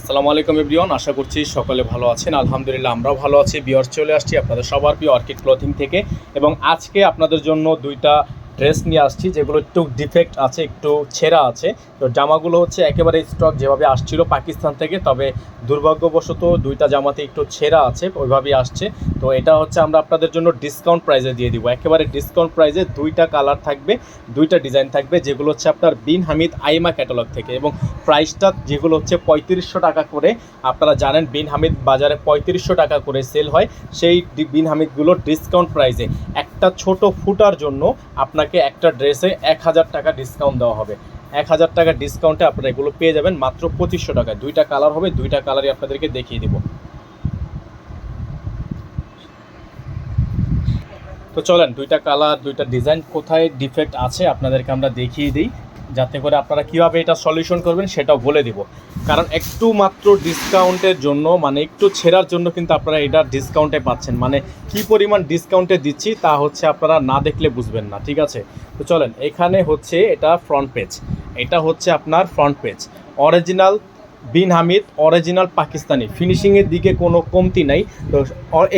আসসালামু আলাইকুম এভরিওয়ান, আশা করছি সকলে ভালো আছেন। আলহামদুলিল্লাহ আমরাও ভালো আছি। ভিউয়ার্স, চলে আসছি আপনাদের সবার প্রিয় অর্কিড ক্লথিং থেকে এবং আজকে আপনাদের জন্য দুইটা ড্রেস নিয়ে আসছি যেগুলো একটু ডিফেক্ট আছে, একটু ছেঁড়া আছে। তো জামাগুলো হচ্ছে একেবারে স্টক যেভাবে আসছিল পাকিস্তান থেকে, তবে দুর্ভাগ্যবশত দুইটা জামাতে একটু ছেঁড়া আছে, ওইভাবেই আসছে। তো এটা হচ্ছে আমরা আপনাদের জন্য ডিসকাউন্ট প্রাইসে দিয়ে দিব, একেবারে ডিসকাউন্ট প্রাইসে। দুইটা কালার থাকবে, দুইটা ডিজাইন থাকবে, যেগুলো হচ্ছে আপনার বিন হামিদ আইমা ক্যাটালগ থেকে। এবং প্রাইসটা যেগুলো হচ্ছে 3500 টাকা করে, আপনারা জানেন বিন হামিদ বাজারে 3500 টাকা করে সেল হয়। সেই বিন হামিদগুলো ডিসকাউন্ট প্রাইসে একটা ছোট ফুটার জন্য আপনাকে একটা ড্রেসে 1000 টাকা ডিসকাউন্ট দেওয়া হবে। 1000 টাকা ডিসকাউন্টে আপনারা এগুলো পেয়ে যাবেন মাত্র 2500 টাকায়। দুইটা কালার হবে, দুইটা কালারই আপনাদেরকে দেখিয়ে দিব। তো চলেন দুইটা কালার, দুইটা ডিজাইন কোথায় ডিফেক্ট আছে আপনাদেরকে আমরা দেখিয়ে দিই, যাতে করে আপনারা কীভাবে এটা সলিউশন করবেন সেটাও বলে দিব। কারণ একটু মাত্র ডিসকাউন্টের জন্য, মানে একটু ছেঁড়ার জন্য কিন্তু আপনারা এটা ডিসকাউন্টে পাচ্ছেন। মানে কি পরিমাণ ডিসকাউন্টে দিচ্ছি তা হচ্ছে আপনারা না দেখলে বুঝবেন না, ঠিক আছে? তো চলেন, এখানে হচ্ছে এটা ফ্রন্ট পেজ, এটা হচ্ছে আপনার ফ্রন্ট পেজ অরিজিনাল বিন হামিদ, অরিজিনাল পাকিস্তানি, ফিনিশিংয়ের দিকে কোনো কমতি নাই। তো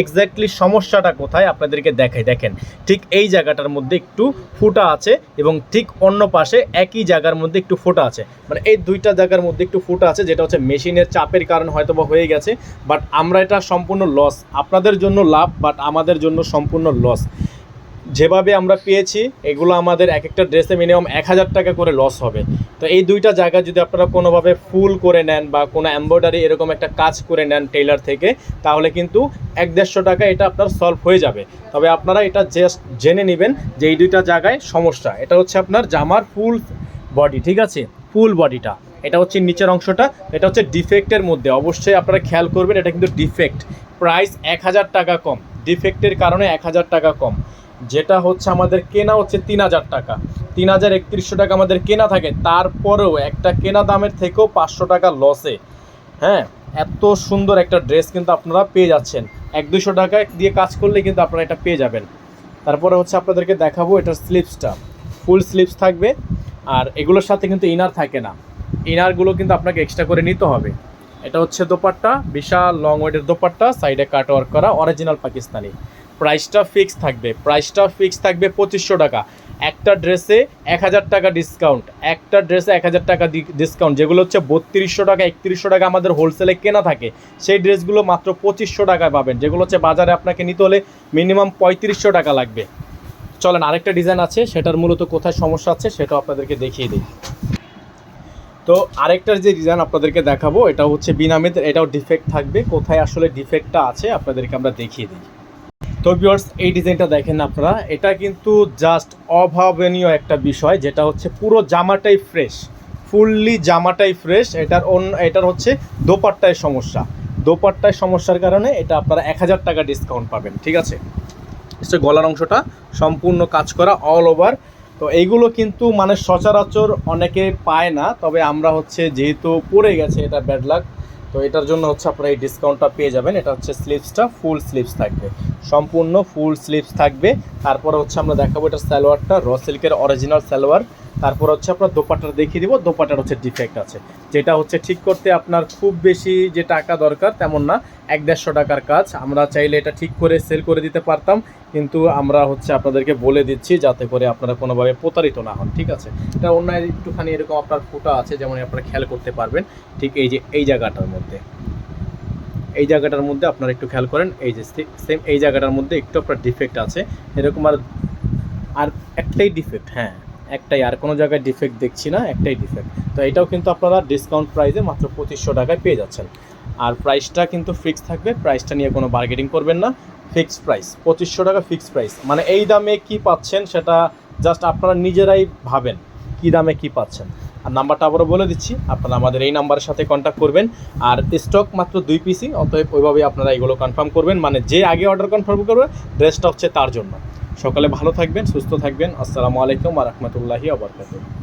এক্স্যাক্টলি সমস্যাটা কোথায় আপনাদেরকে দেখাই। দেখেন, ঠিক এই জায়গাটার মধ্যে একটু ফুটা আছে এবং ঠিক অন্য পাশে একই জায়গার মধ্যে একটু ফোটা আছে। মানে এই দুইটা জায়গার মধ্যে একটু ফুটা আছে, যেটা হচ্ছে মেশিনের চাপের কারণে হয়তো বা হয়ে গেছে। বাট আমরা এটা সম্পূর্ণ লস, আপনাদের জন্য লাভ, বাট আমাদের জন্য সম্পূর্ণ লস। যেভাবে আমরা পেয়েছি এগুলো আমাদের এক একটা ড্রেসে মিনিমাম 1000 টাকা করে লস হবে। তো এই দুইটা জায়গা যদি আপনারা কোনোভাবে ফুল করে নেন বা কোনো এমব্রয়ডারি এরকম একটা কাজ করে নেন টেইলার থেকে, তাহলে কিন্তু 150 টাকা এটা আপনার সলভ হয়ে যাবে। তবে আপনারা এটা জাস্ট জেনে নেবেন যে এই দুইটা জায়গায় সমস্যা। এটা হচ্ছে আপনার জামার ফুল বডি, ঠিক আছে? ফুল বডিটা, এটা হচ্ছে নিচের অংশটা, এটা হচ্ছে ডিফেক্টের মধ্যে। অবশ্যই আপনারা খেয়াল করবেন, এটা কিন্তু ডিফেক্ট। প্রাইস 1000 টাকা কম, ডিফেক্টের কারণে 1000 টাকা কম। যেটা হচ্ছে আমাদের কেনা হচ্ছে 3000 টাকা, 3100 টাকা আমাদের কেনা থাকে। তারপরেও একটা কেনা দামের থেকেও 500 টাকা লসে, হ্যাঁ, এত সুন্দর একটা ড্রেস কিন্তু আপনারা পেয়ে যাচ্ছেন। 100-200 টাকা দিয়ে কাজ করলে কিন্তু আপনারা এটা পেয়ে যাবেন। তারপরে হচ্ছে আপনাদেরকে দেখাবো এটার স্লিপসটা, ফুল স্লিপস থাকবে। আর এগুলোর সাথে কিন্তু ইনার থাকে না, ইনারগুলো কিন্তু আপনাকে এক্সট্রা করে নিতে হবে। এটা হচ্ছে দোপাট্টা, বিশাল লং ওয়েটের দোপাট্টা, সাইডে কাট ওয়ার্ক করা, অরিজিনাল পাকিস্তানি। প্রাইসটা ফিক্স থাকবে, প্রাইসটা ফিক্স থাকবে 2500 টাকা। একটা ড্রেসে 1000 টাকা ডিসকাউন্ট, একটা ড্রেসে 1000 টাকা ডিসকাউন্ট। যেগুলো হচ্ছে 3200 টাকা 3100 টাকা আমাদের হোলসেলে কেনা থাকে, সেই ড্রেসগুলো মাত্র 2500 টাকায় পাবেন। যেগুলো হচ্ছে বাজারে আপনাকে নিতে হলে মিনিমাম 3500 টাকা লাগবে। চলেন আরেকটা ডিজাইন আছে, সেটার মূলত কোথায় সমস্যা আছে সেটাও আপনাদেরকে দেখিয়ে দিই। তো আরেকটার যে ডিজাইন আপনাদেরকে দেখাবো, এটা হচ্ছে বিন হামিদের, এটাও ডিফেক্ট থাকবে। কোথায় আসলে ডিফেক্টটা আছে আপনাদেরকে আমরা দেখিয়ে দিই। তো ভিউয়ার্স, এই ডিজাইনটা দেখেন আপনারা, এটা কিন্তু জাস্ট অভাবনীয় একটা বিষয়, যেটা হচ্ছে পুরো জামাটাই ফ্রেশ, ফুললি জামাটাই ফ্রেশ। এটার হচ্ছে দোপাট্টায় সমস্যা, দোপাট্টায় সমস্যার কারণে এটা আপনারা 1000 টাকা ডিসকাউন্ট পাবেন, ঠিক আছে? গলার অংশটা সম্পূর্ণ কাজ করা অল ওভার। তো এইগুলো কিন্তু মানে সচরাচর অনেকে পায় না, তবে আমরা হচ্ছে যেহেতু পড়ে গেছে এটা ব্যাড লাক, তো এটার জন্য হচ্ছে আপনারা এই ডিসকাউন্টটা পেয়ে যাবেন। এটা হচ্ছে স্লিভসটা, ফুল স্লিভস থাকবে, সম্পূর্ণ ফুল স্লিভস থাকবে। তারপরে হচ্ছে আমরা দেখাবো এটা সালোয়ারটা, র সিল্কের অরিজিনাল সালোয়ার। তারপর হচ্ছে আপনার দোপাট্টাটা দেখিয়ে দিব। দোপাট্টার হচ্ছে ডিফেক্ট আছে, যেটা হচ্ছে ঠিক করতে আপনার খুব বেশি যে টাকা দরকার তেমন না, 150 টাকার কাজ। আমরা চাইলে এটা ঠিক করে সেল করে দিতে পারতাম, কিন্তু আমরা হচ্ছে আপনাদেরকে বলে দিচ্ছি যাতে করে আপনারা কোনোভাবে প্রতারিত না হন, ঠিক আছে? এটা অন্য একটুখানি এরকম আপনার ফুটা আছে, যেমন আপনারা খেয়াল করতে পারবেন। ঠিক এই যে এই জায়গাটার মধ্যে, এই জায়গাটার মধ্যে আপনারা একটু খেয়াল করেন, এই যে সেম এই জায়গাটার মধ্যে একটু আপনার ডিফেক্ট আছে এরকম। আর একটাই ডিফেক্ট, হ্যাঁ একটাই, আর কোনো জায়গায় ডিফেক্ট দেখছি না, একটাই ডিফেক্ট। তো এটাও কিন্তু আপনারা ডিসকাউন্ট প্রাইসে মাত্র 2500 টাকায় পেয়ে যাচ্ছেন। আর প্রাইসটা কিন্তু ফিক্স থাকবে, প্রাইসটা নিয়ে কোনো বার্গেনিং করবেন না। ফিক্সড প্রাইস 2500 টাকা, ফিক্সড প্রাইস। মানে এই দামে কি পাচ্ছেন সেটা জাস্ট আপনারা নিজেরাই ভাবেন কি দামে কি পাচ্ছেন। আর নাম্বারটা আবারও বলে দিচ্ছি, আপনারা আমাদের এই নাম্বারের সাথে কন্ট্যাক্ট করবেন। আর স্টক মাত্র 2 পিসই, অতএব ওইভাবেই আপনারা এগুলো কনফার্ম করবেন। মানে যে আগে অর্ডার কনফার্ম করবে ড্রেসটা হচ্ছে তার জন্য। সকালে ভালো থাকবেন, সুস্থ থাকবেন। আসসালামু আলাইকুম ওয়া রাহমাতুল্লাহি ওয়া বারাকাতুহু।